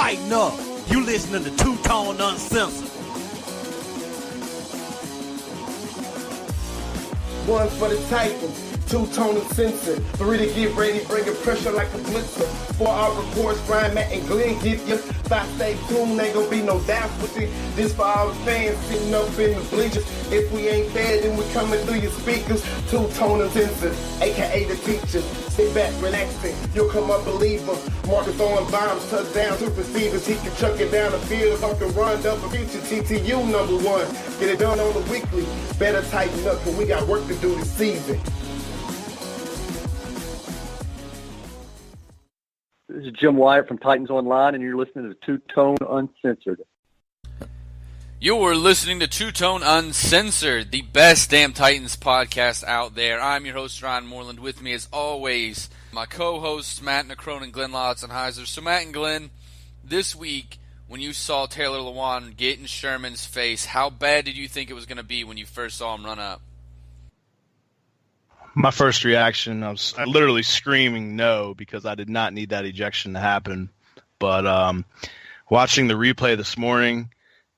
tighten up. You listening to Two Tone Uncensored. One for the Titans. Two-tone uncensored. Three to get ready, bringing pressure like a blitzer. 4 hour reports, Brian, Matt, and Glenn get you. Thought stay tuned, ain't gonna be no doubt with it. This for all the fans sitting up in the bleachers. If we ain't fair, then we coming through your speakers. Two-tone uncensored, aka the teachers. Sit back, relaxing, you'll come up believer. Marcus throwing bombs, touchdown to receivers. He can chuck it down the field, talk and run, double future. TTU #1. Get it done on the weekly. Better tighten up, cause we got work to do this season. This is Jim Wyatt from Titans Online, and you're listening to Two Tone Uncensored. You're listening to Two Tone Uncensored, the best damn Titans podcast out there. I'm your host, Ryan Moreland. With me, as always, my co-hosts, Matt Necrone and Glenn Lotzenheiser. So, Matt and Glenn, this week, when you saw Taylor Lewan get in Sherman's face, how bad did you think it was going to be when you first saw him run up? My first reaction, I was literally screaming no because I did not need that ejection to happen. But watching the replay this morning,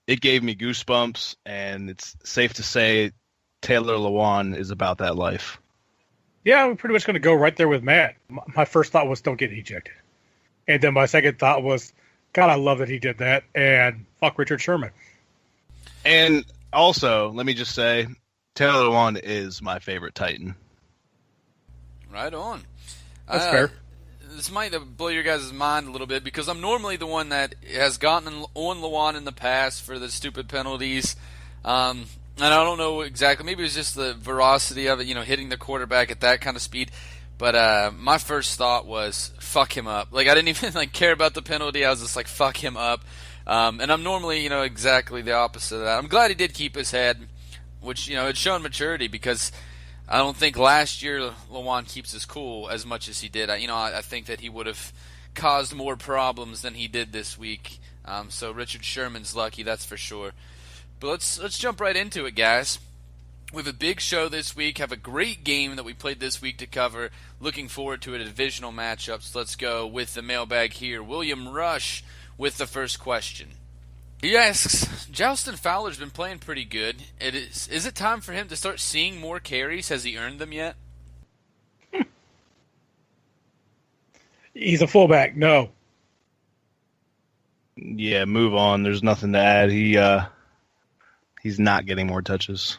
it gave me goosebumps, and it's safe to say Taylor Lewan is about that life. Yeah, I'm pretty much going to go right there with Matt. My first thought was don't get ejected. And then my second thought was, God, I love that he did that, and fuck Richard Sherman. And also, let me just say, Taylor Lewan is my favorite Titan. Right on. That's fair. This might blow your guys' mind a little bit because I'm normally the one that has gotten on Lewan in the past for the stupid penalties. And I don't know exactly. Maybe it was just the veracity of it, hitting the quarterback at that kind of speed. But my first thought was, fuck him up. Like, I didn't even care about the penalty. I was just like, fuck him up. And I'm normally, exactly the opposite of that. I'm glad he did keep his head, which, it's shown maturity because I don't think last year Lewan keeps his cool as much as he did. I think that he would have caused more problems than he did this week. So Richard Sherman's lucky, that's for sure. But let's jump right into it, guys. We have a big show this week, have a great game that we played this week to cover. Looking forward to a divisional matchup. So let's go with the mailbag here. William Rush with the first question. He asks, Justin Fowler's been playing pretty good. Is it time for him to start seeing more carries? Has he earned them yet? He's a fullback. No. Yeah, move on. There's nothing to add. He's not getting more touches.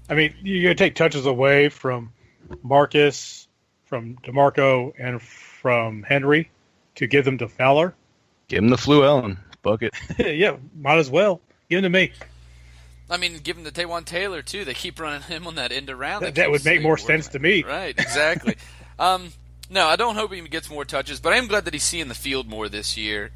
I mean, you're going to take touches away from Marcus, from DeMarco, and from Henry to give them to Fowler? Give him the Fluellen. Bucket. Yeah, might as well. Give him to me. I mean, give him to Taywan Taylor, too. They keep running him on that end around. That would make more sense to me. Right, exactly. No, I don't hope he gets more touches, but I am glad that he's seeing the field more this year.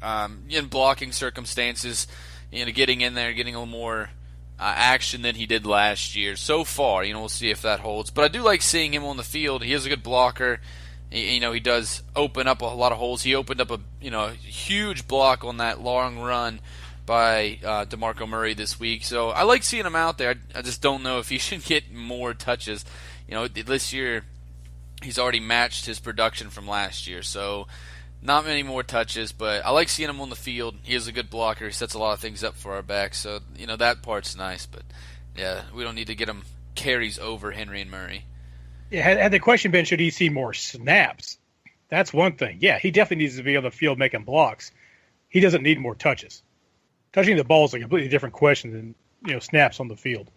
In blocking circumstances, getting in there, getting a little more action than he did last year. So far, we'll see if that holds. But I do like seeing him on the field. He is a good blocker. He does open up a lot of holes. He opened up a huge block on that long run by DeMarco Murray this week. So I like seeing him out there. I just don't know if he should get more touches. This year he's already matched his production from last year. So not many more touches, but I like seeing him on the field. He is a good blocker. He sets a lot of things up for our backs. So, that part's nice. But, yeah, we don't need to get him carries over Henry and Murray. Yeah, had the question been, should he see more snaps? That's one thing. Yeah, he definitely needs to be on the field making blocks. He doesn't need more touches. Touching the ball is a completely different question than, snaps on the field.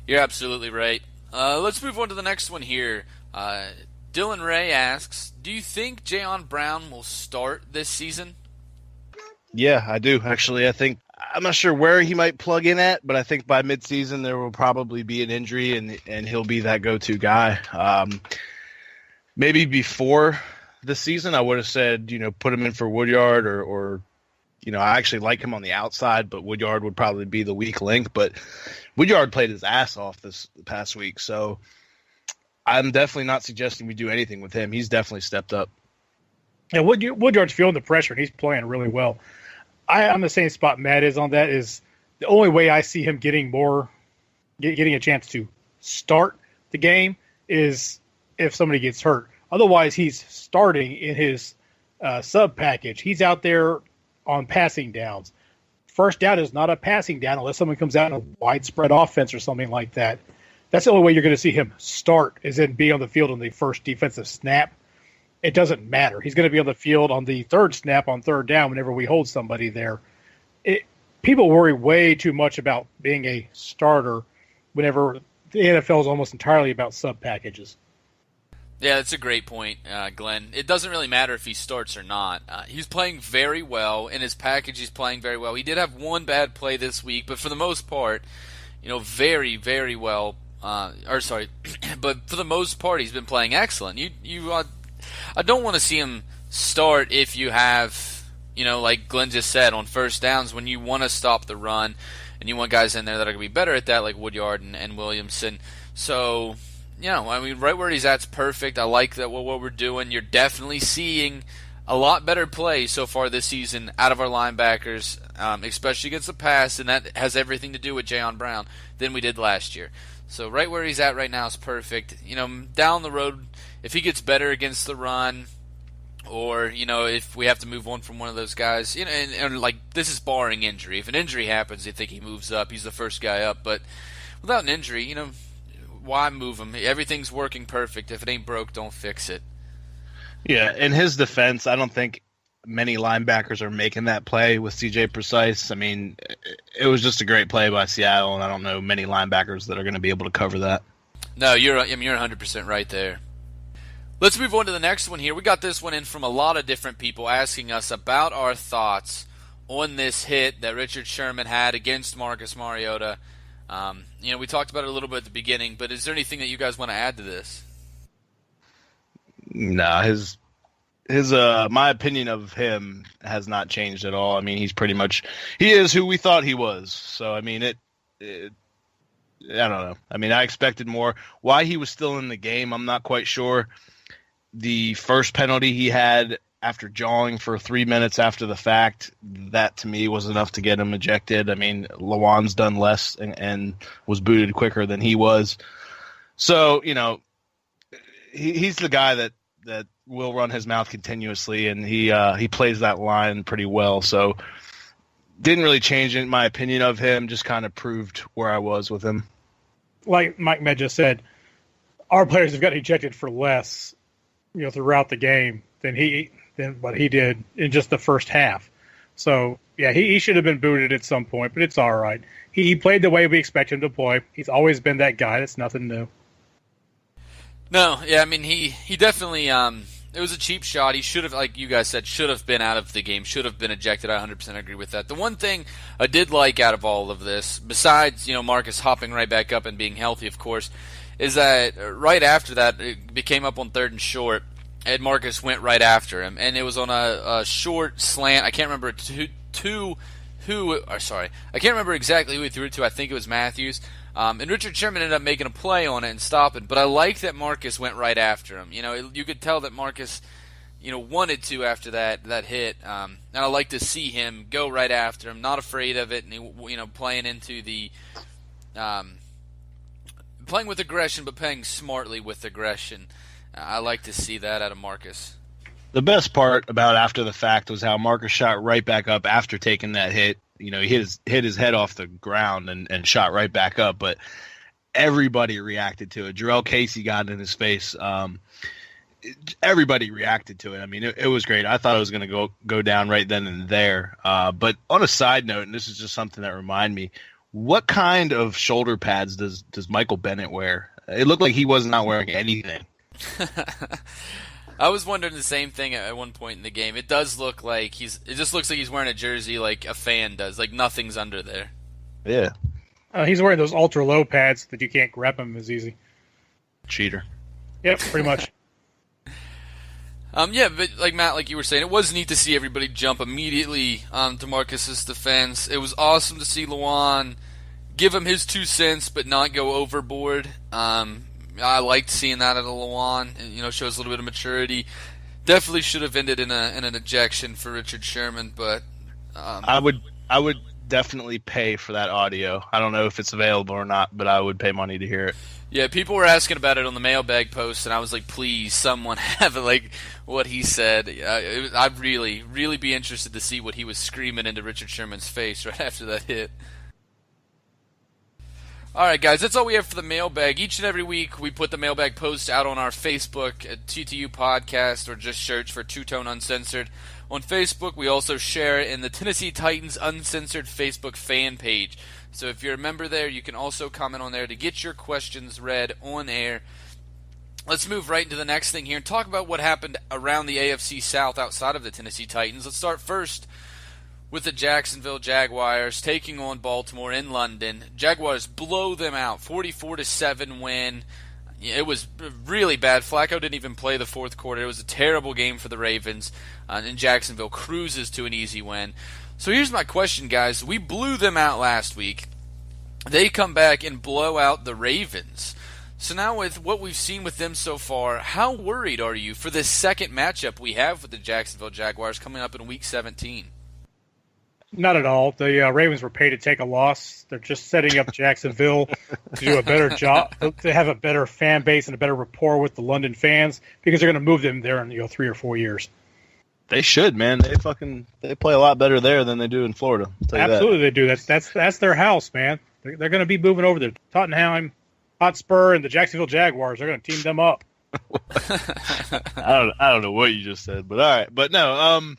You're absolutely right. Let's move on to the next one here. Dylan Ray asks, do you think Jayon Brown will start this season? Yeah, I do. Actually, I'm not sure where he might plug in at, but I think by midseason there will probably be an injury, and he'll be that go-to guy. Maybe before the season, I would have said, put him in for Woodyard or I actually like him on the outside, but Woodyard would probably be the weak link. But Woodyard played his ass off this past week, so I'm definitely not suggesting we do anything with him. He's definitely stepped up. Yeah, Woodyard's feeling the pressure, and he's playing really well. I'm the same spot Matt is on that. Is the only way I see him getting a chance to start the game is if somebody gets hurt. Otherwise, he's starting in his sub package. He's out there on passing downs. First down is not a passing down unless someone comes out in a widespread offense or something like that. That's the only way you're going to see him start, is in be on the field on the first defensive snap. It doesn't matter. He's going to be on the field on the third snap on third down whenever we hold somebody there. People worry way too much about being a starter whenever the NFL is almost entirely about sub packages. Yeah, that's a great point, Glenn. It doesn't really matter if he starts or not. He's playing very well. In his package, he's playing very well. He did have one bad play this week, but for the most part, very, very well. But for the most part, he's been playing excellent. I don't want to see him start if you have, like Glenn just said, on first downs when you want to stop the run and you want guys in there that are going to be better at that, like Woodyard and Williamson. So, right where he's at's perfect. I like that what we're doing. You're definitely seeing a lot better play so far this season out of our linebackers, especially against the pass, and that has everything to do with Jayon Brown, than we did last year. So right where he's at right now is perfect. Down the road, if he gets better against the run, or if we have to move on from one of those guys, and like this is barring injury. If an injury happens, you think he moves up. He's the first guy up, but without an injury, why move him? Everything's working perfect. If it ain't broke, don't fix it. Yeah, in his defense, I don't think many linebackers are making that play with CJ Precise. I mean, it was just a great play by Seattle, and I don't know many linebackers that are going to be able to cover that. No, you're 100% right there. Let's move on to the next one here. We got this one in from a lot of different people asking us about our thoughts on this hit that Richard Sherman had against Marcus Mariota. We talked about it a little bit at the beginning, but is there anything that you guys want to add to this? No, his my opinion of him has not changed at all. I mean, he is who we thought he was. So, I mean, I don't know. I mean, I expected more. Why he was still in the game, I'm not quite sure. The first penalty he had after jawing for 3 minutes after the fact, that to me was enough to get him ejected. I mean, Lawan's done less and was booted quicker than he was. So, he's the guy that will run his mouth continuously, and he plays that line pretty well. So didn't really change in my opinion of him, just kind of proved where I was with him. Like Mike Med just said, our players have gotten ejected for less, throughout the game than what he did in just the first half. So, yeah, he should have been booted at some point, but it's all right. He played the way we expect him to play. He's always been that guy. That's nothing new. No, yeah, I mean, he definitely, it was a cheap shot. He should have, like you guys said, should have been out of the game, should have been ejected. I 100% agree with that. The one thing I did like out of all of this, besides, Marcus hopping right back up and being healthy, of course, is that right after that, it became up on 3rd and short, and Marcus went right after him, and it was on a short slant. I can't remember I can't remember exactly who he threw it to. I think it was Matthews. And Richard Sherman ended up making a play on it and stopping. But I like that Marcus went right after him. You could tell that Marcus, wanted to after that hit. And I like to see him go right after him, not afraid of it, and playing into the playing with aggression, but playing smartly with aggression. I like to see that out of Marcus. The best part about after the fact was how Marcus shot right back up after taking that hit. He hit his head off the ground and shot right back up, but everybody reacted to it. Jarrell Casey got in his face. Everybody reacted to it. I mean, it was great. I thought it was going to go down right then and there. But on a side note, and this is just something that reminded me, what kind of shoulder pads does Michael Bennett wear? It looked like he was not wearing anything. I was wondering the same thing at one point in the game. It does look like it just looks like he's wearing a jersey like a fan does, like nothing's under there. Yeah. He's wearing those ultra low pads that you can't grab him as easy. Cheater. Yep, pretty much. Yeah, but like Matt, like you were saying, it was neat to see everybody jump immediately to Marcus's defense. It was awesome to see Lawan give him his 2 cents, but not go overboard. I liked seeing that at a Lawan. It shows a little bit of maturity. Definitely should have ended in an ejection for Richard Sherman, but I would definitely pay for that audio. I don't know if it's available or not, but I would pay money to hear it. Yeah, people were asking about it on the mailbag post, and I was like, please, someone have it, like what he said. I'd really, really be interested to see what he was screaming into Richard Sherman's face right after that hit. All right, guys, that's all we have for the mailbag. Each and every week, we put the mailbag post out on our Facebook at TTU Podcast, or just search for Two Tone Uncensored. On Facebook, we also share it in the Tennessee Titans Uncensored Facebook fan page. So if you're a member there, you can also comment on there to get your questions read on air. Let's move right into the next thing here and talk about what happened around the AFC South outside of the Tennessee Titans. Let's start first with the Jacksonville Jaguars taking on Baltimore in London. Jaguars blow them out, 44-7 win. It was really bad. Flacco didn't even play the fourth quarter. It was a terrible game for the Ravens, and Jacksonville cruises to an easy win. So here's my question, guys. We blew them out last week. They come back and blow out the Ravens. So now with what we've seen with them so far, how worried are you for this second matchup we have with the Jacksonville Jaguars coming up in Week 17? Not at all. The Ravens were paid to take a loss. They're just setting up Jacksonville to do a better job, to have a better fan base and a better rapport with the London fans, because they're going to move them there in 3 or 4 years. They should, man. They play a lot better there than they do in Florida. Absolutely, they do. That's their house, man. They're going to be moving over there. Tottenham Hotspur and the Jacksonville Jaguars. They're going to team them up. I don't know what you just said, but all right. But no,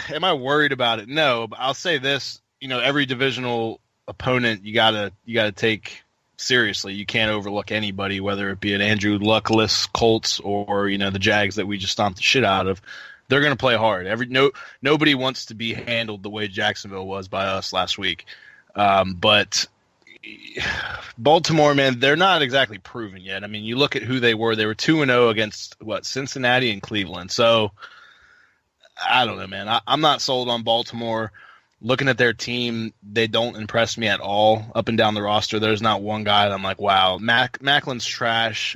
am I worried about it? No, but I'll say this: every divisional opponent you gotta take seriously. You can't overlook anybody, whether it be an Andrew Luckless Colts or the Jags that we just stomped the shit out of. They're going to play hard. Nobody wants to be handled the way Jacksonville was by us last week. But Baltimore, man, they're not exactly proven yet. I mean, you look at who they were. They were 2-0 against Cincinnati and Cleveland. So I don't know, man. I'm not sold on Baltimore. Looking at their team, they don't impress me at all. Up and down the roster, there's not one guy that I'm like, wow. Macklin's trash.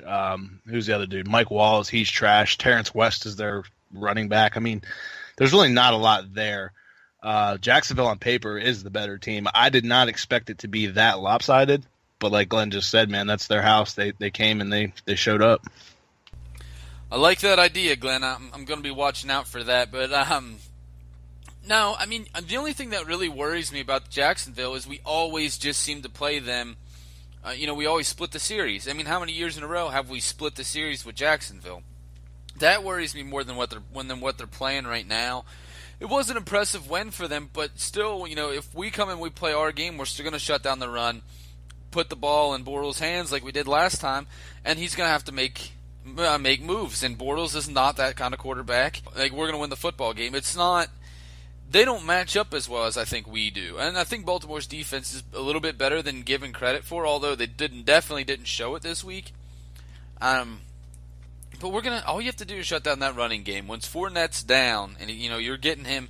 Who's the other dude? Mike Wallace, he's trash. Terrence West is their running back. I mean, there's really not a lot there. Jacksonville on paper is the better team. I did not expect it to be that lopsided, but like Glenn just said, man, that's their house. They came and they showed up. I like that idea, Glenn. I'm going to be watching out for that, but no, I mean, the only thing that really worries me about Jacksonville is we always just seem to play them. We always split the series. I mean, how many years in a row have we split the series with Jacksonville? That worries me more than what they're playing right now. It was an impressive win for them, but still, if we come and we play our game, we're still going to shut down the run, put the ball in Bortles' hands like we did last time, and he's going to have to make moves. And Bortles is not that kind of quarterback. Like, we're going to win the football game. It's not. They don't match up as well as I think we do. And I think Baltimore's defense is a little bit better than given credit for, although they definitely didn't show it this week. But all you have to do is shut down that running game. Once Fournette's down and you're getting him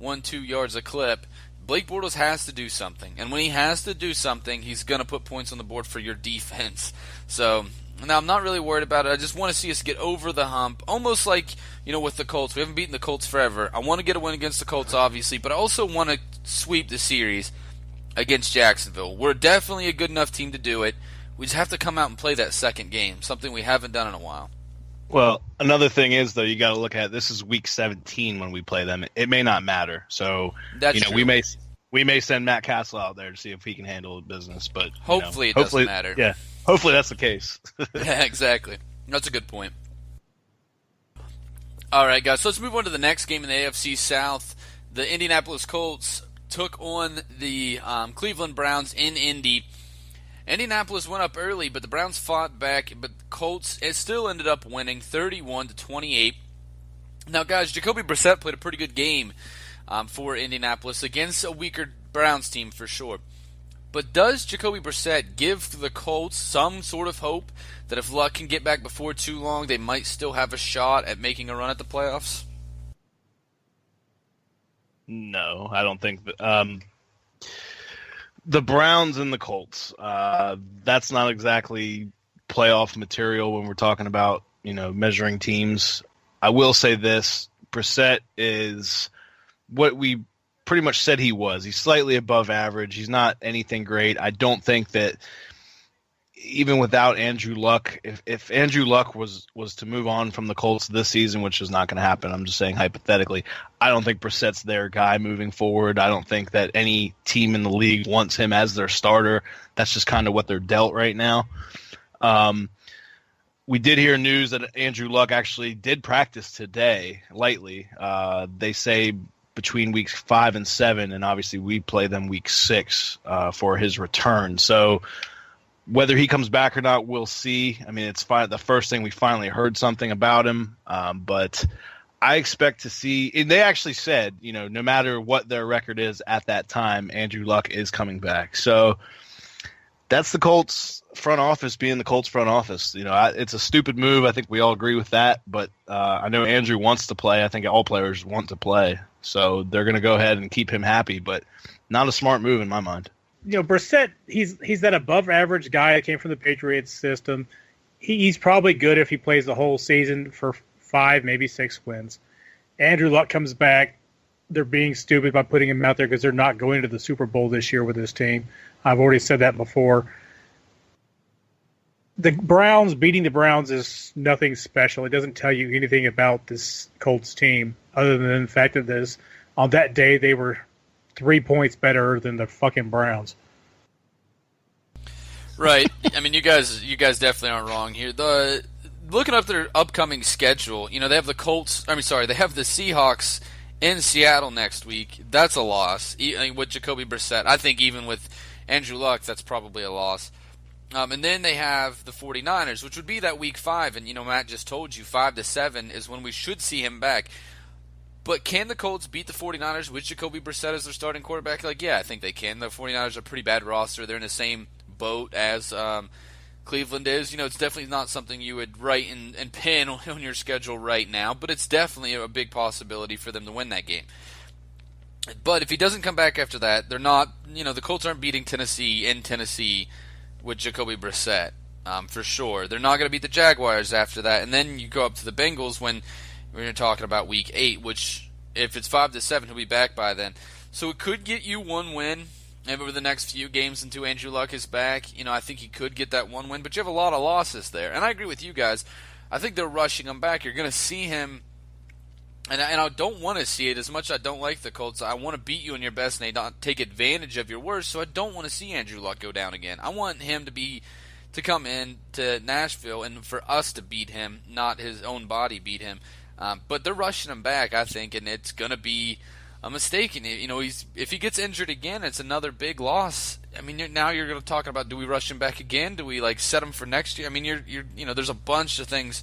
1-2 yards a clip, Blake Bortles has to do something. And when he has to do something, he's going to put points on the board for your defense. So now I'm not really worried about it. I just want to see us get over the hump, almost like with the Colts. We haven't beaten the Colts forever. I want to get a win against the Colts, obviously, but I also want to sweep the series against Jacksonville. We're definitely a good enough team to do it. We just have to come out and play that second game, something we haven't done in a while. Well, another thing is, though, you got to look at this is Week 17 when we play them. It may not matter. So That's true. we may send Matt Castle out there to see if he can handle the business, but hopefully it doesn't matter. Yeah, hopefully that's the case. Yeah, exactly. That's a good point. All right, guys, so let's move on to the next game in the AFC South. The Indianapolis Colts took on the Cleveland Browns in Indy. Indianapolis went up early, but the Browns fought back, but the Colts still ended up winning 31-28. Now, guys, Jacoby Brissett played a pretty good game for Indianapolis against a weaker Browns team for sure. But does Jacoby Brissett give the Colts some sort of hope that if luck can get back before too long, they might still have a shot at making a run at the playoffs? No, I don't think that. The Browns and the Colts, that's not exactly playoff material when we're talking about, measuring teams. I will say this, Brissett is what we pretty much said he was. He's slightly above average. He's not anything great. I don't think that even without Andrew Luck, if Andrew Luck was to move on from the Colts this season, which is not going to happen, I'm just saying hypothetically, I don't think Brissett's their guy moving forward. I don't think that any team in the league wants him as their starter. That's just kind of what they're dealt right now. We did hear news that Andrew Luck actually did practice today, lightly. They say between weeks 5 and 7, and obviously we play them week 6 for his return. So whether he comes back or not, we'll see. I mean, it's the first thing we finally heard something about him, but I expect to see. And they actually said, no matter what their record is at that time, Andrew Luck is coming back. So that's the Colts front office being the Colts front office. It's a stupid move. I think we all agree with that. But I know Andrew wants to play. I think all players want to play. So they're going to go ahead and keep him happy. But not a smart move in my mind. Brissett, he's that above average guy that came from the Patriots system. He's probably good if he plays the whole season for 5, maybe 6 wins. Andrew Luck comes back. They're being stupid by putting him out there because they're not going to the Super Bowl this year with this team. I've already said that before. The Browns, beating the Browns is nothing special. It doesn't tell you anything about this Colts team other than the fact that on that day they were 3 points better than the fucking Browns. Right. I mean, you guys definitely aren't wrong here. Looking up their upcoming schedule, they have the they have the Seahawks in Seattle next week. That's a loss. With Jacoby Brissett, I think even with Andrew Luck, that's probably a loss. And then they have the 49ers, which would be that week 5. And, Matt just told you 5 to 7 is when we should see him back. But can the Colts beat the 49ers with Jacoby Brissett as their starting quarterback? Yeah, I think they can. The 49ers are a pretty bad roster. They're in the same boat as Cleveland is. It's definitely not something you would write and pin on your schedule right now, but it's definitely a big possibility for them to win that game. But if he doesn't come back after that, they're not, the Colts aren't beating Tennessee in Tennessee with Jacoby Brissett, for sure. They're not going to beat the Jaguars after that. And then you go up to the Bengals when we're talking about week 8, which if it's 5 to 7, he'll be back by then. So it could get you one win over the next few games until Andrew Luck is back. I think he could get that one win, but you have a lot of losses there. And I agree with you guys. I think they're rushing him back. You're going to see him, and I don't want to see it as much as I don't like the Colts. I want to beat you in your best and not take advantage of your worst, so I don't want to see Andrew Luck go down again. I want him to come in to Nashville and for us to beat him, not his own body beat him. But they're rushing him back, I think, and it's going to be a mistake. And, if he gets injured again, it's another big loss. I mean, now you're going to talk about, do we rush him back again? Do we set him for next year? I mean, there's a bunch of things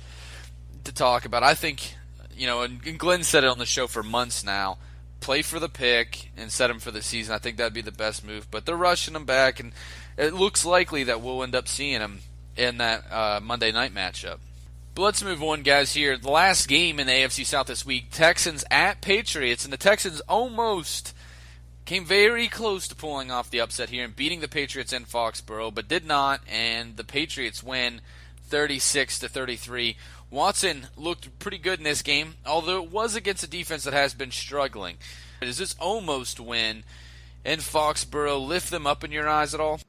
to talk about. I think, and Glenn said it on the show for months now, play for the pick and set him for the season. I think that'd be the best move. But they're rushing him back, and it looks likely that we'll end up seeing him in that Monday night matchup. But let's move on, guys, here. The last game in the AFC South this week, Texans at Patriots, and the Texans almost came very close to pulling off the upset here and beating the Patriots in Foxborough, but did not, and the Patriots win 36-33. Watson looked pretty good in this game, although it was against a defense that has been struggling. Does this almost win in Foxborough lift them up in your eyes at all?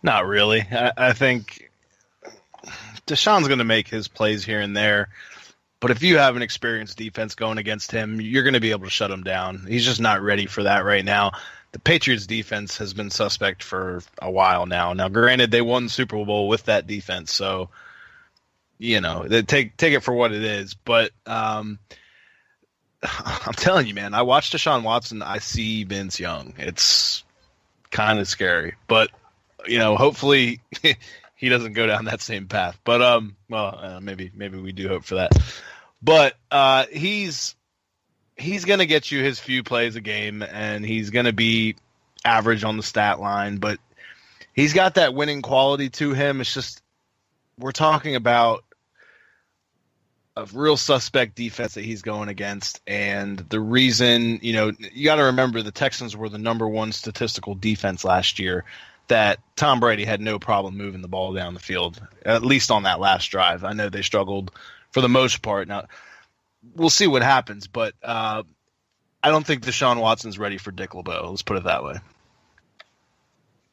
Not really. I think Deshaun's going to make his plays here and there, but if you have an experienced defense going against him, you're going to be able to shut him down. He's just not ready for that right now. The Patriots defense has been suspect for a while now. Now, granted, they won the Super Bowl with that defense, so they take it for what it is. But I'm telling you, man, I watched Deshaun Watson. I see Vince Young. It's kind of scary, but hopefully he doesn't go down that same path. But maybe we do hope for that. But he's going to get you his few plays a game, and he's going to be average on the stat line. But he's got that winning quality to him. It's just we're talking about a real suspect defense that he's going against, and the reason you got to remember the Texans were the number 1 statistical defense last year. That Tom Brady had no problem moving the ball down the field, at least on that last drive. I know they struggled for the most part. Now, we'll see what happens, but I I don't think Deshaun Watson's ready for Dick LeBeau. Let's put it that way.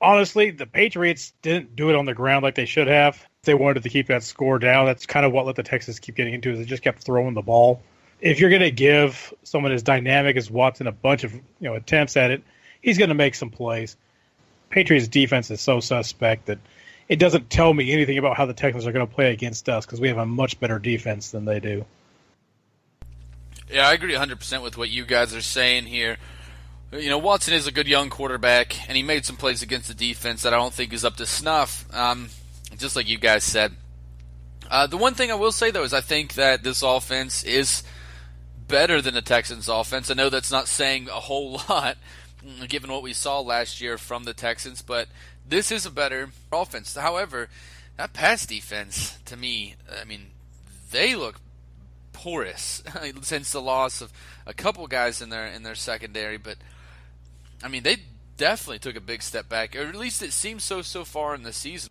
Honestly, the Patriots didn't do it on the ground like they should have. They wanted to keep that score down. That's kind of what let the Texans keep getting into. Is they just kept throwing the ball. If you're going to give someone as dynamic as Watson a bunch of attempts at it, he's going to make some plays. Patriots defense is so suspect that it doesn't tell me anything about how the Texans are going to play against us because we have a much better defense than they do. Yeah, I agree 100% with what you guys are saying here. Watson is a good young quarterback, and he made some plays against the defense that I don't think is up to snuff, just like you guys said. The one thing I will say, though, is I think that this offense is better than the Texans' offense. I know that's not saying a whole lot, given what we saw last year from the Texans, but this is a better offense. However, that pass defense, to me, they look porous since the loss of a couple guys in their secondary, but they definitely took a big step back, or at least it seems so far in the season.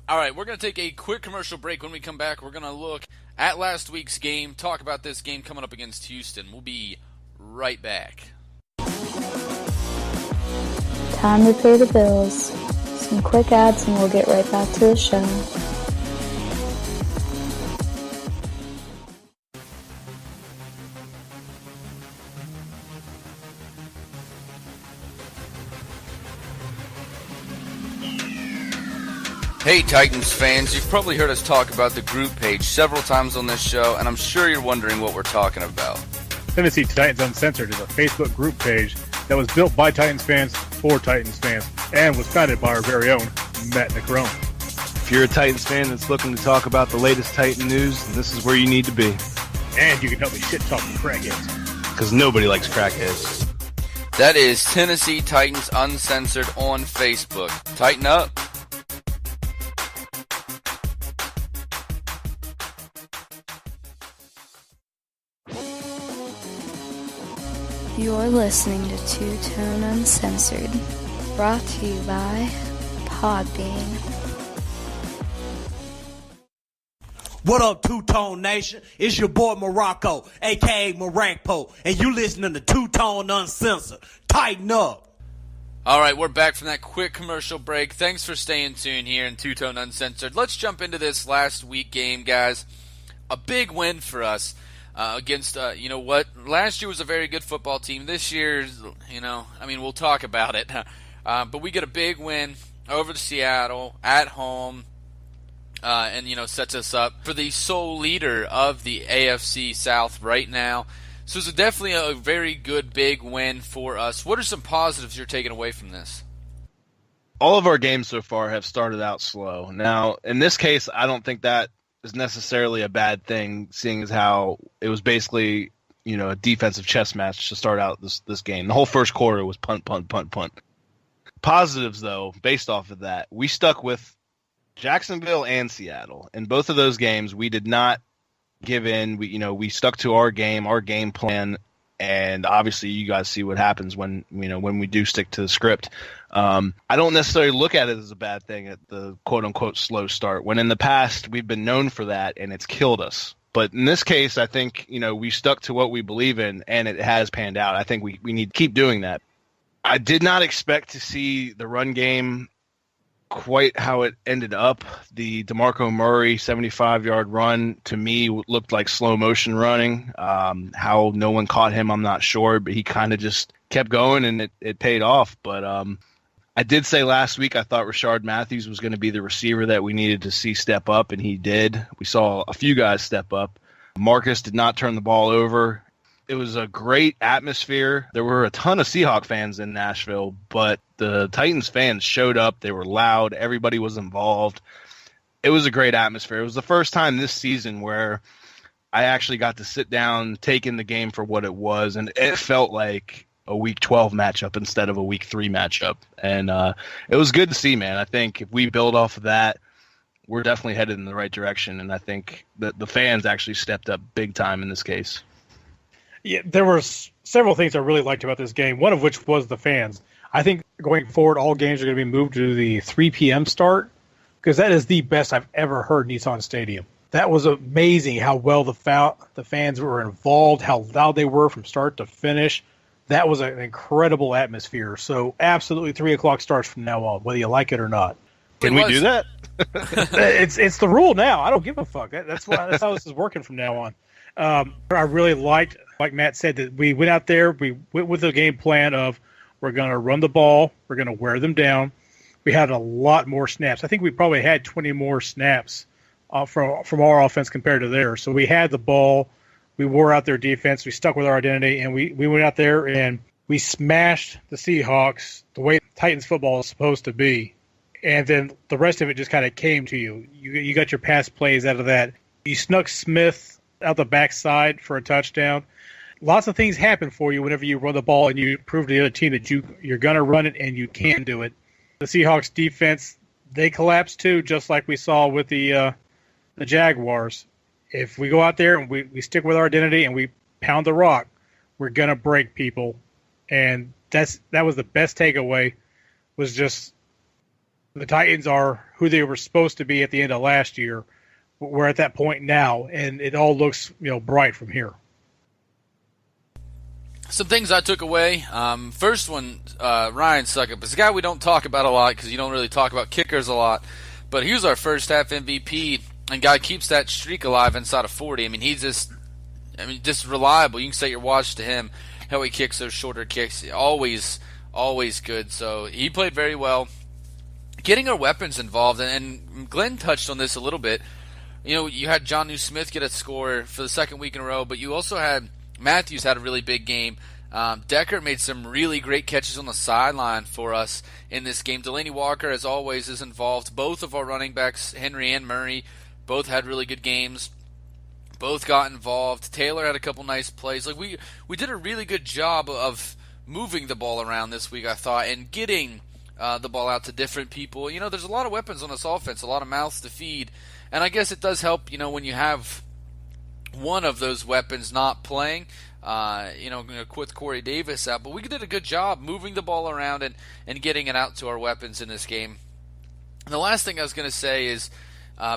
All right, we're going to take a quick commercial break. When we come back, we're going to look at last week's game, talk about this game coming up against Houston. We'll be right back. Time to pay the bills. Some quick ads and we'll get right back to the show. Hey Titans fans, you've probably heard us talk about the group page several times on this show, and I'm sure you're wondering what we're talking about. Tennessee Titans Uncensored is a Facebook group page that was built by Titans fans for Titans fans and was founded by our very own Matt Necrone. If you're a Titans fan that's looking to talk about the latest Titan news, this is where you need to be. And you can help me shit talk the crackheads. Because nobody likes crackheads. That is Tennessee Titans Uncensored on Facebook. Tighten up. You're listening to Two Tone Uncensored, brought to you by Podbean. What up, Two-Tone Nation? It's your boy Morocco, a.k.a. Morakpo, and you listening to Two-Tone Uncensored. Tighten up. All right, we're back from that quick commercial break. Thanks for staying tuned here in Two-Tone Uncensored. Let's jump into this last week game, guys. A big win for us. Against, last year was a very good football team. This year, we'll talk about it. But we get a big win over to Seattle at home, and, sets us up for the sole leader of the AFC South right now. So it's definitely a very good, big win for us. What are some positives you're taking away from this? All of our games so far have started out slow. Now, in this case, I don't think that is necessarily a bad thing, seeing as how it was basically, a defensive chess match to start out this game. The whole first quarter was punt, punt, punt, punt. Positives, though, based off of that, we stuck with Jacksonville and Seattle. In both of those games, we did not give in. We stuck to our game plan, and obviously you guys see what happens when we do stick to the script. I don't necessarily look at it as a bad thing at the quote-unquote slow start, when in the past we've been known for that and it's killed us. But in this case, I think, we stuck to what we believe in and it has panned out. I think we need to keep doing that. I did not expect to see the run game quite how it ended up. The DeMarco Murray 75-yard run, to me, looked like slow motion running. How no one caught him, I'm not sure, but he kind of just kept going and it paid off. But I did say last week I thought Rashard Matthews was going to be the receiver that we needed to see step up, and he did. We saw a few guys step up. Marcus did not turn the ball over. It was a great atmosphere. There were a ton of Seahawk fans in Nashville, but the Titans fans showed up. They were loud. Everybody was involved. It was a great atmosphere. It was the first time this season where I actually got to sit down, take in the game for what it was, and it felt like a Week 12 matchup instead of a Week 3 matchup. And it was good to see, man. I think if we build off of that, we're definitely headed in the right direction, and I think that the fans actually stepped up big time in this case. Yeah, there were several things I really liked about this game, one of which was the fans. I think going forward, all games are going to be moved to the 3 p.m. start, because that is the best I've ever heard Nissan Stadium. That was amazing how well the fans were involved, how loud they were from start to finish. that was an incredible atmosphere. So absolutely 3 o'clock starts from now on, whether you like it or not. Can we do that? It's the rule now. I don't give a fuck. That's how this is working from now on. I really liked, like Matt said, that we went out there. We went with the game plan of we're going to run the ball. We're going to wear them down. We had a lot more snaps. I think we probably had 20 more snaps from our offense compared to theirs. So we had the ball. We wore out their defense. We stuck with our identity, and we went out there and we smashed the Seahawks the way Titans football is supposed to be. And then the rest of it just kind of came to you. You got your pass plays out of that. You snuck Smith out the backside for a touchdown. Lots of things happen for you whenever you run the ball and you prove to the other team that you're going to run it and you can do it. The Seahawks defense, they collapsed too, just like we saw with the Jaguars. If we go out there and we stick with our identity and we pound the rock, we're going to break people. And that was the best takeaway, was just the Titans are who they were supposed to be at the end of last year. We're at that point now, and it all looks bright from here. Some things I took away. First one, Ryan Suckup. It's a guy we don't talk about a lot because you don't really talk about kickers a lot. But he was our first half MVP, and guy keeps that streak alive inside of 40. He's just reliable. You can set your watch to him, how he kicks those shorter kicks. Always good. So he played very well. Getting our weapons involved, and Glenn touched on this a little bit. You had Jonnu Smith get a score for the second week in a row, but you also had Matthews had a really big game. Decker made some really great catches on the sideline for us in this game. Delaney Walker, as always, is involved. Both of our running backs, Henry and Murray, both had really good games. Both got involved. Taylor had a couple nice plays. We did a really good job of moving the ball around this week, I thought, and getting the ball out to different people. There's a lot of weapons on this offense, a lot of mouths to feed, and I guess it does help, when you have one of those weapons not playing, with Corey Davis out. But we did a good job moving the ball around and getting it out to our weapons in this game. And the last thing I was going to say is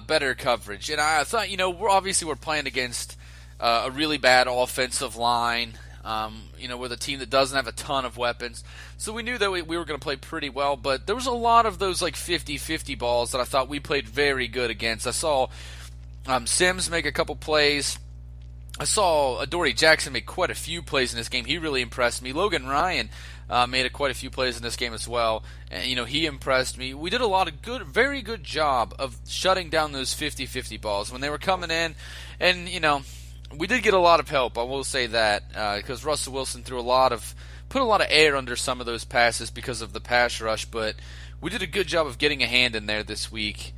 better coverage. And I thought, we're playing against a really bad offensive line, with a team that doesn't have a ton of weapons. So we knew that we were going to play pretty well, but there was a lot of those 50-50 balls that I thought we played very good against. I saw Sims make a couple plays. I saw Adoree Jackson make quite a few plays in this game. He really impressed me. Logan Ryan made quite a few plays in this game as well. And, he impressed me. We did a lot of very good job of shutting down those 50-50 balls when they were coming in. And, we did get a lot of help, I will say that, because Russell Wilson put a lot of air under some of those passes because of the pass rush. But we did a good job of getting a hand in there this week.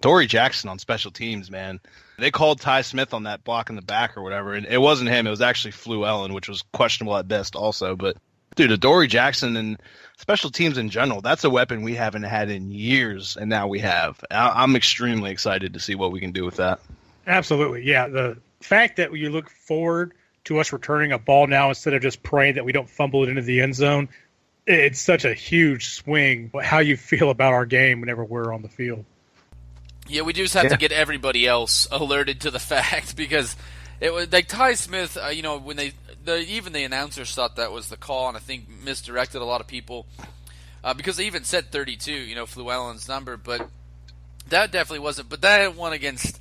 Adoree Jackson on special teams, man. They called Ty Smith on that block in the back or whatever, and it wasn't him. It was actually Fluellen, which was questionable at best also. But, dude, Adoree Jackson and special teams in general, that's a weapon we haven't had in years, and now we have. I'm extremely excited to see what we can do with that. Absolutely, yeah. The fact that you look forward to us returning a ball now instead of just praying that we don't fumble it into the end zone, it's such a huge swing how you feel about our game whenever we're on the field. Yeah, we just have to get everybody else alerted to the fact, because it was like Ty Smith. When even the announcers thought that was the call, and I think misdirected a lot of people because they even said 32. Fluellen's number, but that definitely wasn't. But that one against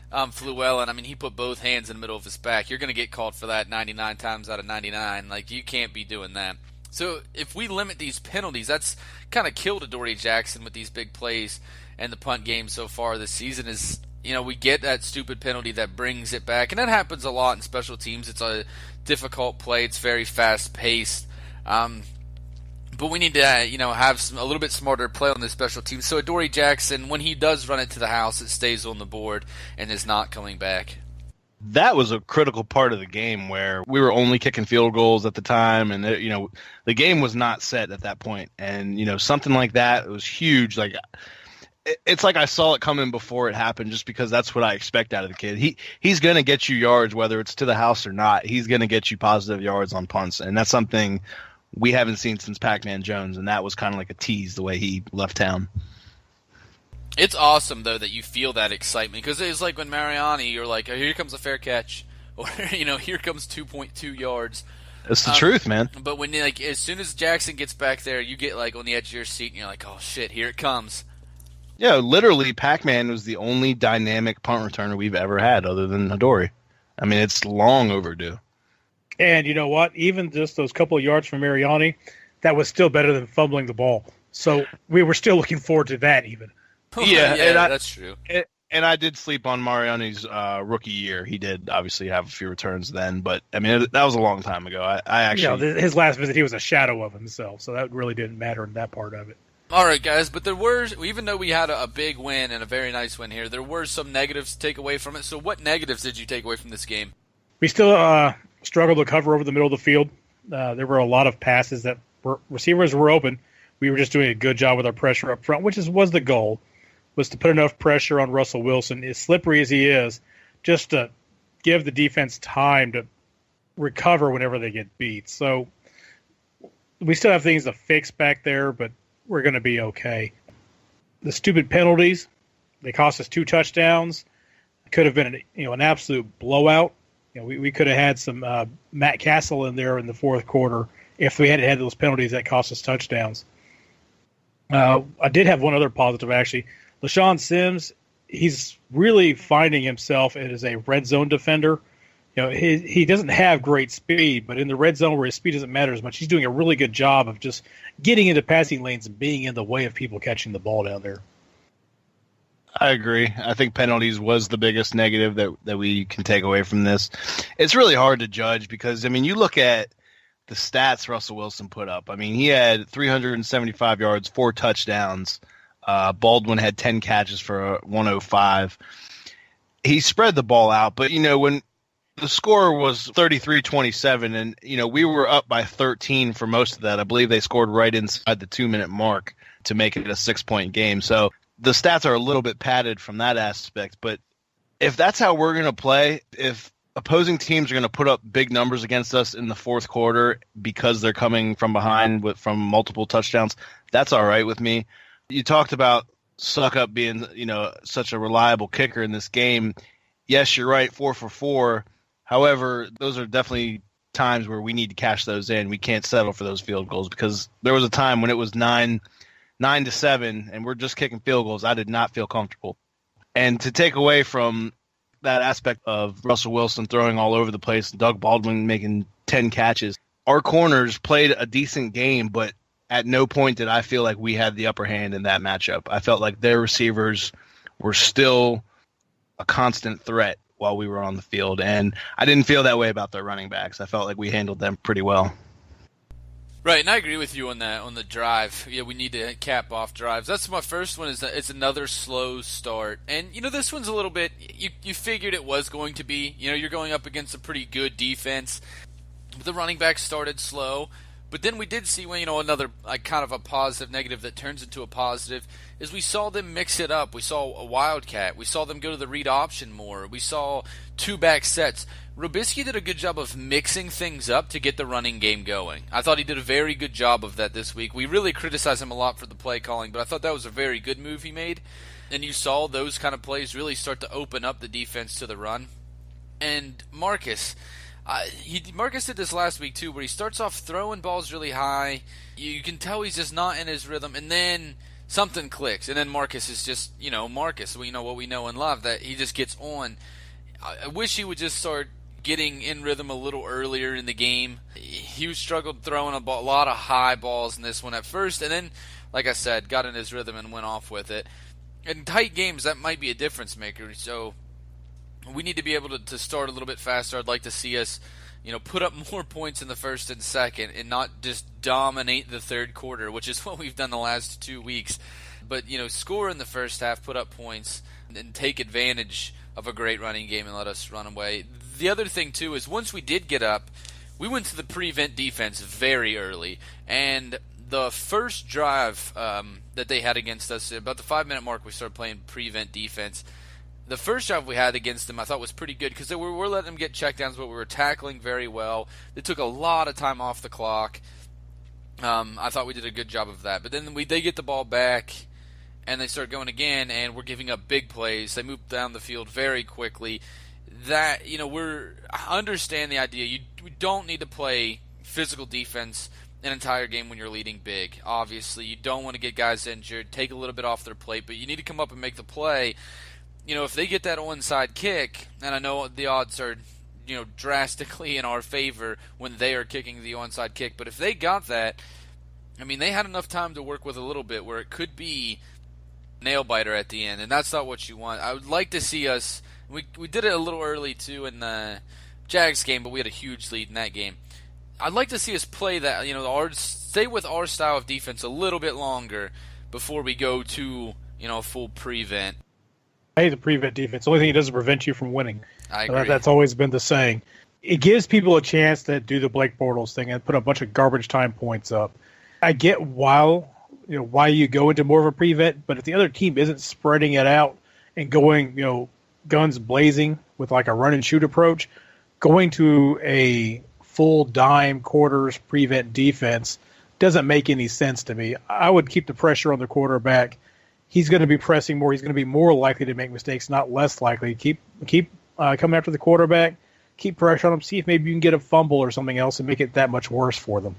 Fluellen, he put both hands in the middle of his back. You're going to get called for that 99 times out of 99. You can't be doing that. So if we limit these penalties, that's kind of killed Adoree Jackson with these big plays. And the punt game so far this season is, we get that stupid penalty that brings it back. And that happens a lot in special teams. It's a difficult play. It's very fast-paced. But we need to, have a little bit smarter play on this special team. So Adoree Jackson, when he does run it to the house, it stays on the board and is not coming back. That was a critical part of the game where we were only kicking field goals at the time, and the game was not set at that point. And something like that was huge. It's like I saw it coming before it happened, just because that's what I expect out of the kid. He's going to get you yards, whether it's to the house or not. He's going to get you positive yards on punts, and that's something we haven't seen since Pac-Man Jones, and that was kind of like a tease the way he left town. It's awesome, though, that you feel that excitement, because it's like when Mariani, you're like, oh, here comes a fair catch, or, here comes 2.2 yards. It's the truth, man. But when as soon as Jackson gets back there, you get on the edge of your seat, and you're like, oh shit, here it comes. Yeah, literally, Pac-Man was the only dynamic punt returner we've ever had, other than Hadori. I mean, it's long overdue. And you know what? Even just those couple of yards from Mariani, that was still better than fumbling the ball. So we were still looking forward to that, even. Yeah, that's true. And I did sleep on Mariani's rookie year. He did obviously have a few returns then, but I mean that was a long time ago. I actually, his last visit, he was a shadow of himself, so that really didn't matter in that part of it. All right, guys, but there were, even though we had a big win and a very nice win here, there were some negatives to take away from it. So what negatives did you take away from this game? We still struggled to cover over the middle of the field. There were a lot of passes that receivers were open. We were just doing a good job with our pressure up front, which was the goal, was to put enough pressure on Russell Wilson, as slippery as he is, just to give the defense time to recover whenever they get beat. So we still have things to fix back there, but we're going to be okay. The stupid penalties, they cost us 2 touchdowns. It could have been an absolute blowout. We could have had some Matt Castle in there in the fourth quarter if we had had those penalties that cost us touchdowns. I did have one other positive, actually. LaShawn Sims, he's really finding himself as a red zone defender. He doesn't have great speed, but in the red zone where his speed doesn't matter as much, he's doing a really good job of just getting into passing lanes and being in the way of people catching the ball down there. I agree. I think penalties was the biggest negative that we can take away from this. It's really hard to judge because, I mean, you look at the stats Russell Wilson put up. I mean, he had 375 yards, 4 touchdowns. Baldwin had 10 catches for 105. He spread the ball out, but, when the score was 33-27 and, we were up by 13 for most of that. I believe they scored right inside the 2-minute mark to make it a 6-point game. So the stats are a little bit padded from that aspect, but if that's how we're going to play, if opposing teams are going to put up big numbers against us in the fourth quarter because they're coming from behind from multiple touchdowns, that's all right with me. You talked about Suckup being, such a reliable kicker in this game. Yes, you're right, 4 for 4. However, those are definitely times where we need to cash those in. We can't settle for those field goals because there was a time when it was 9-7 and we're just kicking field goals. I did not feel comfortable. And to take away from that aspect of Russell Wilson throwing all over the place, Doug Baldwin making 10 catches, our corners played a decent game, but at no point did I feel like we had the upper hand in that matchup. I felt like their receivers were still a constant threat while we were on the field, and I didn't feel that way about their running backs. I felt like we handled them pretty well. Right, and I agree with you on that, on the drive. Yeah, we need to cap off drives. That's my first one. It's another slow start. And, this one's a little bit, you figured it was going to be. You're going up against a pretty good defense. The running back started slow. But then we did see, another kind of a positive negative that turns into a positive is we saw them mix it up. We saw a wildcat. We saw them go to the read option more. We saw 2-back sets. Robisky did a good job of mixing things up to get the running game going. I thought he did a very good job of that this week. We really criticize him a lot for the play calling, but I thought that was a very good move he made. And you saw those kind of plays really start to open up the defense to the run. And Marcus did this last week too, where he starts off throwing balls really high. You can tell he's just not in his rhythm, and then something clicks, and then Marcus is just, Marcus. We know what we know and love, that he just gets on. I wish he would just start getting in rhythm a little earlier in the game. He struggled throwing a lot of high balls in this one at first, and then, like I said, got in his rhythm and went off with it. In tight games, that might be a difference maker, so we need to be able to start a little bit faster. I'd like to see us, put up more points in the first and second and not just dominate the third quarter, which is what we've done the last 2 weeks. But, score in the first half, put up points, and take advantage of a great running game and let us run away. The other thing, too, is once we did get up, we went to the prevent defense very early. And the first drive that they had against us, about the 5-minute mark, we started playing prevent defense. The first drive we had against them I thought was pretty good because we're letting them get checkdowns, but we were tackling very well. They took a lot of time off the clock. I thought we did a good job of that. But then they get the ball back, and they start going again, and we're giving up big plays. They move down the field very quickly. I understand the idea. We don't need to play physical defense an entire game when you're leading big. Obviously, you don't want to get guys injured, take a little bit off their plate, but you need to come up and make the play. If they get that onside kick, and I know the odds are, drastically in our favor when they are kicking the onside kick, but if they got that, they had enough time to work with a little bit where it could be nail biter at the end, and that's not what you want. I would like to see us. We did it a little early too in the Jags game, but we had a huge lead in that game. I'd like to see us play that, stay with our style of defense a little bit longer before we go to, a full prevent. I hate the prevent defense. The only thing it does is prevent you from winning. I agree. That's always been the saying. It gives people a chance to do the Blake Bortles thing and put a bunch of garbage time points up. I get why you go into more of a prevent, but if the other team isn't spreading it out and going, guns blazing with like a run and shoot approach, going to a full dime quarters prevent defense doesn't make any sense to me. I would keep the pressure on the quarterback. He's going to be pressing more. He's going to be more likely to make mistakes, not less likely. Keep coming after the quarterback. Keep pressure on him. See if maybe you can get a fumble or something else and make it that much worse for them.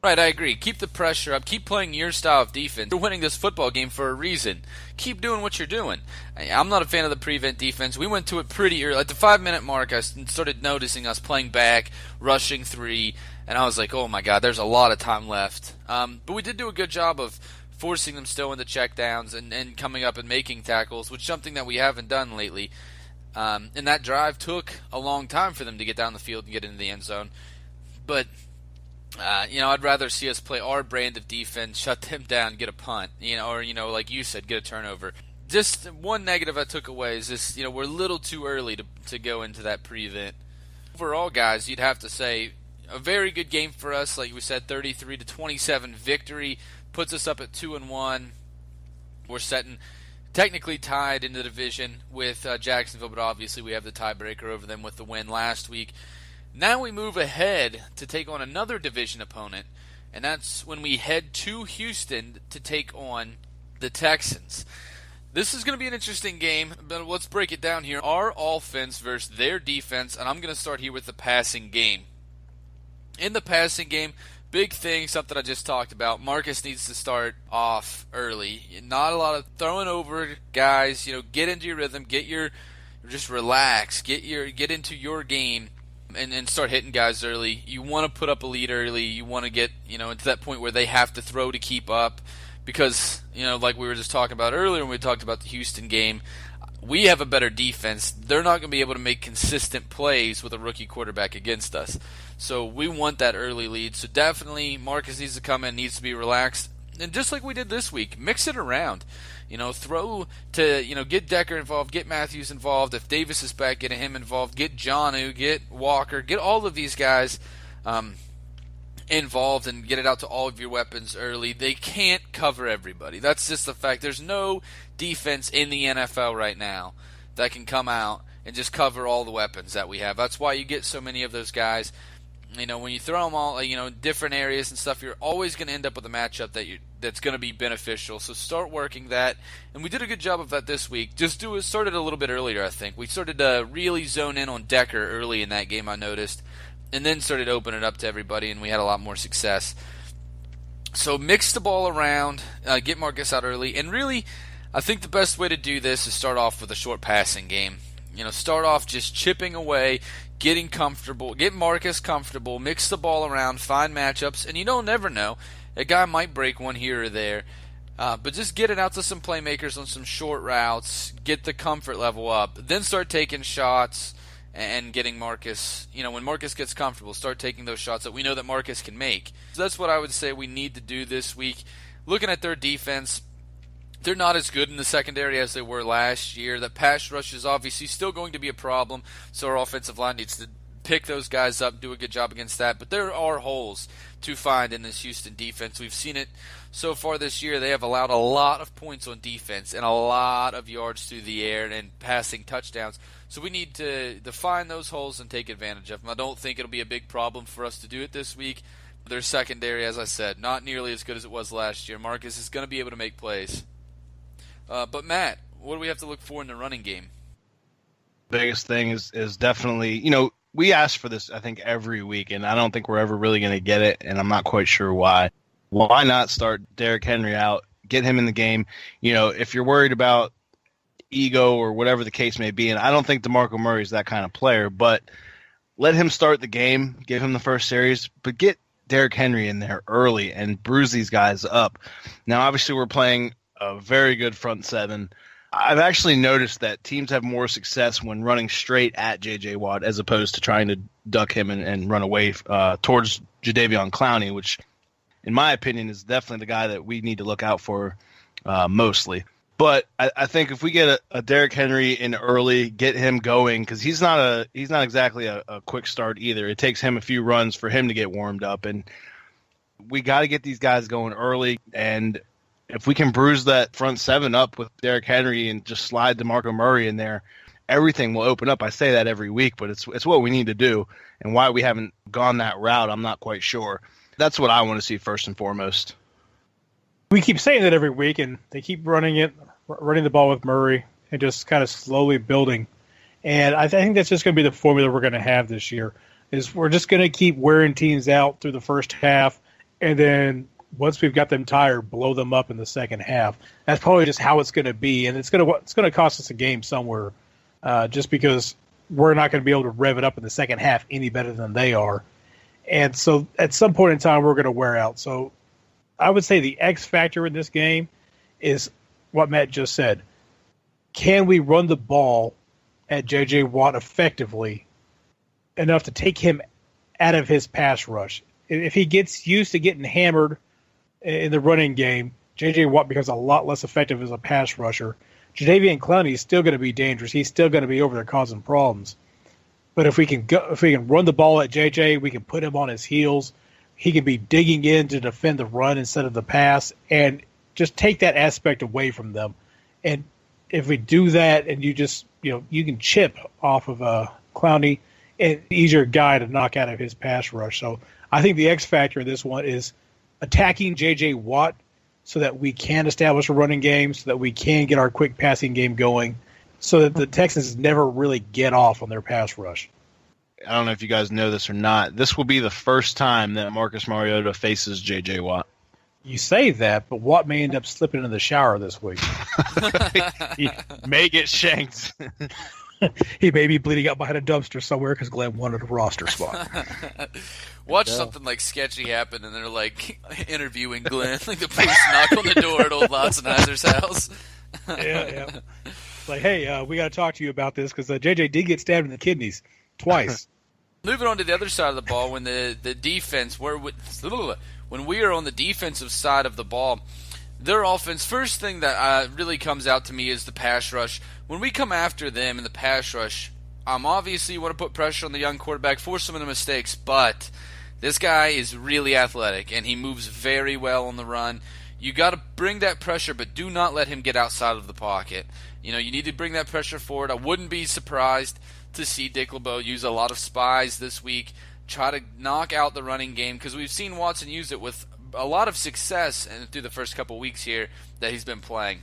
Right, I agree. Keep the pressure up. Keep playing your style of defense. You're winning this football game for a reason. Keep doing what you're doing. I'm not a fan of the prevent defense. We went to it pretty early. At the 5-minute mark, I started noticing us playing back, rushing 3, and I was like, oh my God, there's a lot of time left. But we did do a good job of forcing them still into checkdowns and coming up and making tackles, which is something that we haven't done lately. And that drive took a long time for them to get down the field and get into the end zone. But I'd rather see us play our brand of defense, shut them down, get a punt, or like you said, get a turnover. Just one negative I took away is this, we're a little too early to go into that prevent. Overall, guys, you'd have to say a very good game for us. Like we said, 33-27 victory puts us up at 2-1. We're technically tied in the division with Jacksonville, but obviously we have the tiebreaker over them with the win last week. Now we move ahead to take on another division opponent, and that's when we head to Houston to take on the Texans. This is going to be an interesting game, but let's break it down here. Our offense versus their defense, and I'm going to start here with the passing game. In the passing game, big thing, something I just talked about, Marcus needs to start off early. Not a lot of throwing over guys, get into your rhythm, just relax, get into your game. And start hitting guys early. You want to put up a lead early. You want to get, into that point where they have to throw to keep up. Because, like we were just talking about earlier when we talked about the Houston game, we have a better defense. They're not going to be able to make consistent plays with a rookie quarterback against us. So we want that early lead. So definitely Marcus needs to come in, needs to be relaxed. And just like we did this week, mix it around. Throw to, get Decker involved, get Matthews involved. If Davis is back, get him involved. Get Jonnu, get Walker, get all of these guys involved and get it out to all of your weapons early. They can't cover everybody. That's just the fact. There's no defense in the NFL right now that can come out and just cover all the weapons that we have. That's why you get so many of those guys. When you throw them all, different areas and stuff, you're always going to end up with a matchup that's going to be beneficial. So start working that, and we did a good job of that this week. Started a little bit earlier, I think. We started to really zone in on Decker early in that game, I noticed, and then started opening it up to everybody, and we had a lot more success. So mix the ball around, get Marcus out early, and really, I think the best way to do this is start off with a short passing game. Start off just chipping away, getting comfortable, get Marcus comfortable, mix the ball around, find matchups, and you don't never know. A guy might break one here or there, but just get it out to some playmakers on some short routes, get the comfort level up, then start taking shots and getting Marcus, when Marcus gets comfortable, start taking those shots that we know that Marcus can make. So that's what I would say we need to do this week. Looking at their defense, they're not as good in the secondary as they were last year. The pass rush is obviously still going to be a problem, so our offensive line needs to pick those guys up, do a good job against that. But there are holes to find in this Houston defense. We've seen it so far this year. They have allowed a lot of points on defense and a lot of yards through the air and passing touchdowns. So we need to find those holes and take advantage of them. I don't think it'll be a big problem for us to do it this week. Their secondary, as I said, not nearly as good as it was last year. Marcus is going to be able to make plays. But Matt, what do we have to look for in the running game? Biggest thing is definitely, we ask for this, I think, every week, and I don't think we're ever really going to get it, and I'm not quite sure why. Why not start Derrick Henry out, get him in the game? If you're worried about ego or whatever the case may be, and I don't think DeMarco Murray is that kind of player, but let him start the game, give him the first series, but get Derrick Henry in there early and bruise these guys up. Now, obviously, we're playing a very good front seven. I've actually noticed that teams have more success when running straight at J.J. Watt as opposed to trying to duck him and run away towards Jadeveon Clowney, which, in my opinion, is definitely the guy that we need to look out for mostly. But I think if we get a Derrick Henry in early, get him going, because he's not exactly a quick start either. It takes him a few runs for him to get warmed up, and we got to get these guys going early. And if we can bruise that front seven up with Derrick Henry and just slide DeMarco Murray in there, everything will open up. I say that every week, but it's what we need to do. And why we haven't gone that route, I'm not quite sure. That's what I want to see first and foremost. We keep saying that every week, and they keep running the ball with Murray and just kind of slowly building. And I think that's just going to be the formula we're going to have this year, is we're just going to keep wearing teams out through the first half, and then once we've got them tired, blow them up in the second half. That's probably just how it's going to be, and it's going to cost us a game somewhere, just because we're not going to be able to rev it up in the second half any better than they are. And so at some point in time, we're going to wear out. So I would say the X factor in this game is what Matt just said. Can we run the ball at J.J. Watt effectively enough to take him out of his pass rush? If he gets used to getting hammered in the running game, J.J. Watt becomes a lot less effective as a pass rusher. Jadeveon Clowney is still going to be dangerous. He's still going to be over there causing problems. But if we can run the ball at J.J., we can put him on his heels. He can be digging in to defend the run instead of the pass, and just take that aspect away from them. And if we do that, and you can chip off of Clowney, and he's your guy to knock out of his pass rush. So I think the X factor in this one is attacking J.J. Watt so that we can establish a running game, so that we can get our quick passing game going, so that the Texans never really get off on their pass rush. I don't know if you guys know this or not. This will be the first time that Marcus Mariota faces J.J. Watt. You say that, but Watt may end up slipping in the shower this week. He may get shanked. He may be bleeding out behind a dumpster somewhere because Glenn wanted a roster spot. Watch something like sketchy happen, and they're like interviewing Glenn, like the police knock on the door at old Lotzenheiser's house. Yeah. Like, hey, we got to talk to you about this because JJ did get stabbed in the kidneys twice. Moving on to the other side of the ball, when the defense, when we are on the defensive side of the ball, their offense, first thing that really comes out to me is the pass rush. When we come after them in the pass rush, obviously you want to put pressure on the young quarterback, force some of the mistakes, but this guy is really athletic, and he moves very well on the run. You got to bring that pressure, but do not let him get outside of the pocket. You need to bring that pressure forward. I wouldn't be surprised to see Dick LeBeau use a lot of spies this week, try to knock out the running game, because we've seen Watson use it with a lot of success through the first couple weeks here that he's been playing.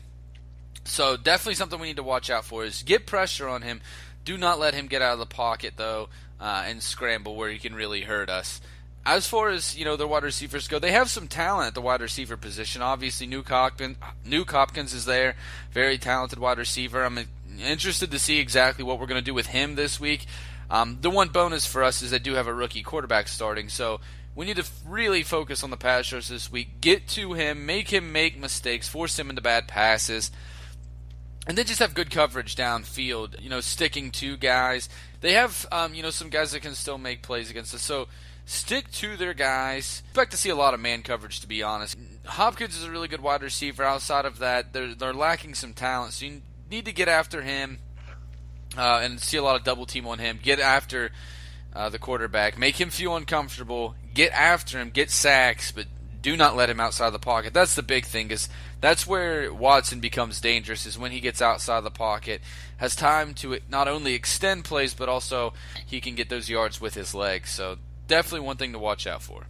So definitely something we need to watch out for is get pressure on him. Do not let him get out of the pocket, though, and scramble where he can really hurt us. As far as their wide receivers go, they have some talent at the wide receiver position. Obviously, Nuke Hopkins is there, very talented wide receiver. I'm interested to see exactly what we're going to do with him this week. The one bonus for us is they do have a rookie quarterback starting, so we need to really focus on the pass rush this week. Get to him, make him make mistakes, force him into bad passes, and then just have good coverage downfield. Sticking to guys. They have some guys that can still make plays against us, so stick to their guys. Expect to see a lot of man coverage, to be honest. Hopkins is a really good wide receiver. Outside of that, they're lacking some talent, so you need to get after him and see a lot of double team on him. Get after the quarterback. Make him feel uncomfortable. Get after him. Get sacks, but do not let him outside the pocket. That's the big thing, is that's where Watson becomes dangerous, is when he gets outside the pocket, has time to not only extend plays, but also he can get those yards with his legs. So definitely one thing to watch out for.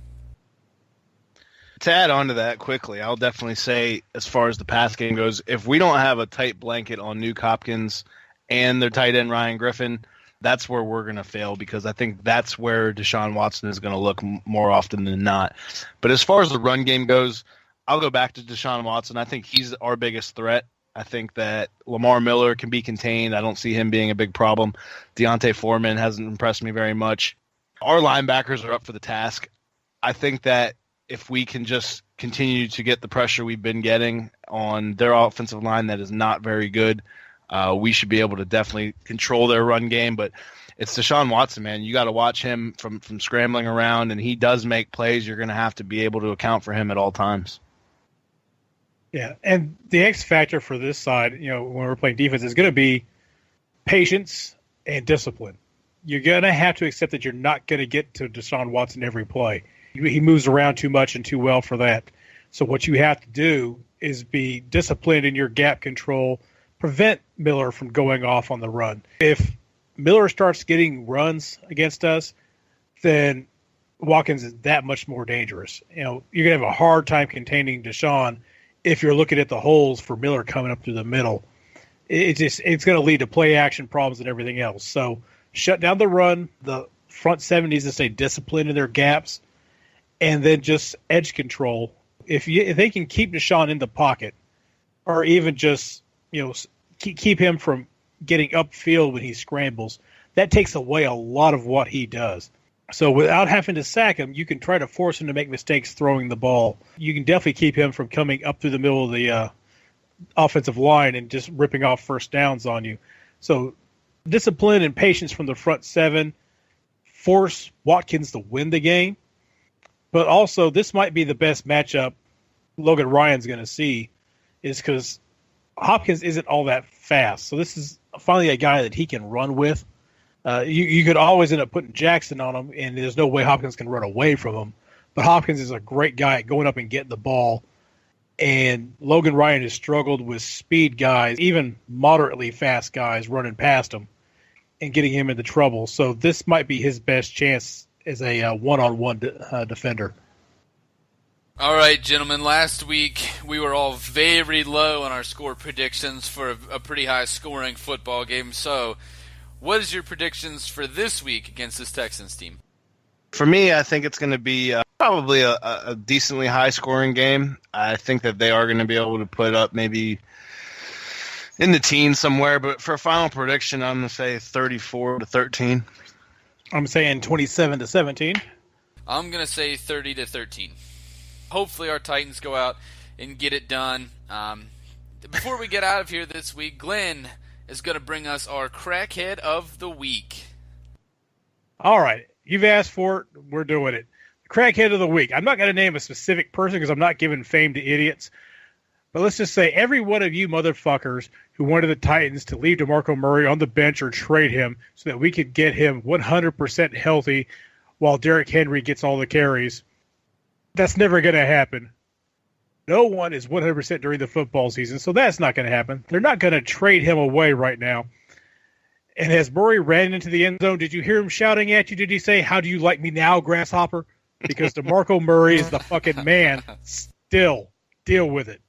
To add on to that quickly, I'll definitely say, as far as the pass game goes, if we don't have a tight blanket on Nuke Hopkins and their tight end Ryan Griffin, that's where we're going to fail, because I think that's where Deshaun Watson is going to look more often than not. But as far as the run game goes, I'll go back to Deshaun Watson. I think he's our biggest threat. I think that Lamar Miller can be contained. I don't see him being a big problem. Deontay Foreman hasn't impressed me very much. Our linebackers are up for the task. I think that if we can just continue to get the pressure we've been getting on their offensive line that is not very good, we should be able to definitely control their run game. But it's Deshaun Watson, man. You got to watch him from scrambling around, and he does make plays. You're going to have to be able to account for him at all times. Yeah, and the X factor for this side, when we're playing defense, is going to be patience and discipline. You're going to have to accept that you're not going to get to Deshaun Watson every play. He moves around too much and too well for that. So what you have to do is be disciplined in your gap control, prevent Miller from going off on the run. If Miller starts getting runs against us, then Watkins is that much more dangerous. You're going to have a hard time containing Deshaun if you're looking at the holes for Miller coming up through the middle. It's going to lead to play action problems and everything else. So shut down the run. The front seven needs to stay disciplined in their gaps, and then just edge control. If they can keep Deshaun in the pocket, or even just keep him from getting upfield when he scrambles, that takes away a lot of what he does. So without having to sack him, you can try to force him to make mistakes throwing the ball. You can definitely keep him from coming up through the middle of the offensive line and just ripping off first downs on you. So discipline and patience from the front seven, force Watkins to win the game. But also, this might be the best matchup Logan Ryan's going to see, is because Hopkins isn't all that fast. So this is finally a guy that he can run with. You could always end up putting Jackson on him, and there's no way Hopkins can run away from him. But Hopkins is a great guy at going up and getting the ball. And Logan Ryan has struggled with speed guys, even moderately fast guys running past him and getting him into trouble. So this might be his best chance as a one-on-one defender. All right, gentlemen, last week we were all very low on our score predictions for a pretty high-scoring football game. So what is your predictions for this week against this Texans team? For me, I think it's going to be probably a decently high-scoring game. I think that they are going to be able to put up maybe in the teens somewhere. But for a final prediction, I'm going to say 34-13. I'm saying 27-17. I'm going to say 30-13. Hopefully our Titans go out and get it done. Before we get out of here this week, Glenn is going to bring us our crackhead of the week. All right. You've asked for it. We're doing it. Crackhead of the week. I'm not going to name a specific person because I'm not giving fame to idiots. But let's just say every one of you motherfuckers who wanted the Titans to leave DeMarco Murray on the bench or trade him so that we could get him 100% healthy while Derrick Henry gets all the carries, that's never going to happen. No one is 100% during the football season, so that's not going to happen. They're not going to trade him away right now. And as Murray ran into the end zone, did you hear him shouting at you? Did he say, "How do you like me now, grasshopper?" Because DeMarco Murray is the fucking man. Still, deal with it.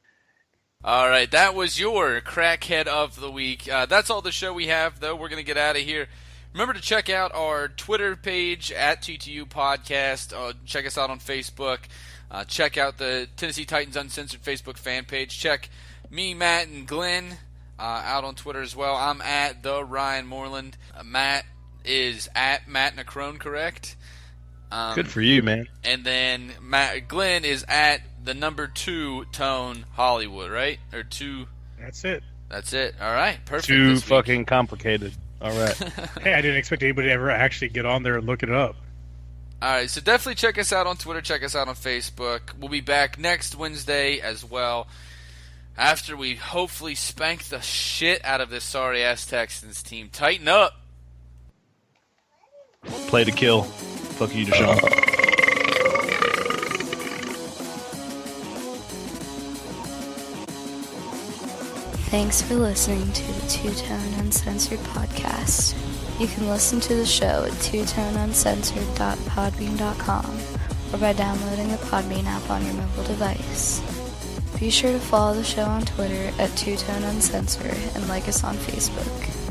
All right, that was your crackhead of the week. That's all the show we have, though. We're going to get out of here. Remember to check out our Twitter page at TTU Podcast. Check us out on Facebook. Check out the Tennessee Titans Uncensored Facebook fan page. Check me, Matt, and Glenn out on Twitter as well. I'm at the Ryan Moreland. Matt is at Matt Necrone, correct? Good for you, man. And then Glenn is at the number 2 Tone Hollywood, right? Or 2. That's it. That's it. All right, perfect. Too fucking complicated. All right. Hey, I didn't expect anybody to ever actually get on there and look it up. All right, so definitely check us out on Twitter. Check us out on Facebook. We'll be back next Wednesday as well, after we hopefully spank the shit out of this sorry-ass Texans team. Tighten up. Play to kill. Fuck you, Deshaun. Thanks for listening to the Two Tone Uncensored podcast. You can listen to the show at twotoneuncensored.podbean.com or by downloading the Podbean app on your mobile device. Be sure to follow the show on Twitter at Two Tone Uncensored and like us on Facebook.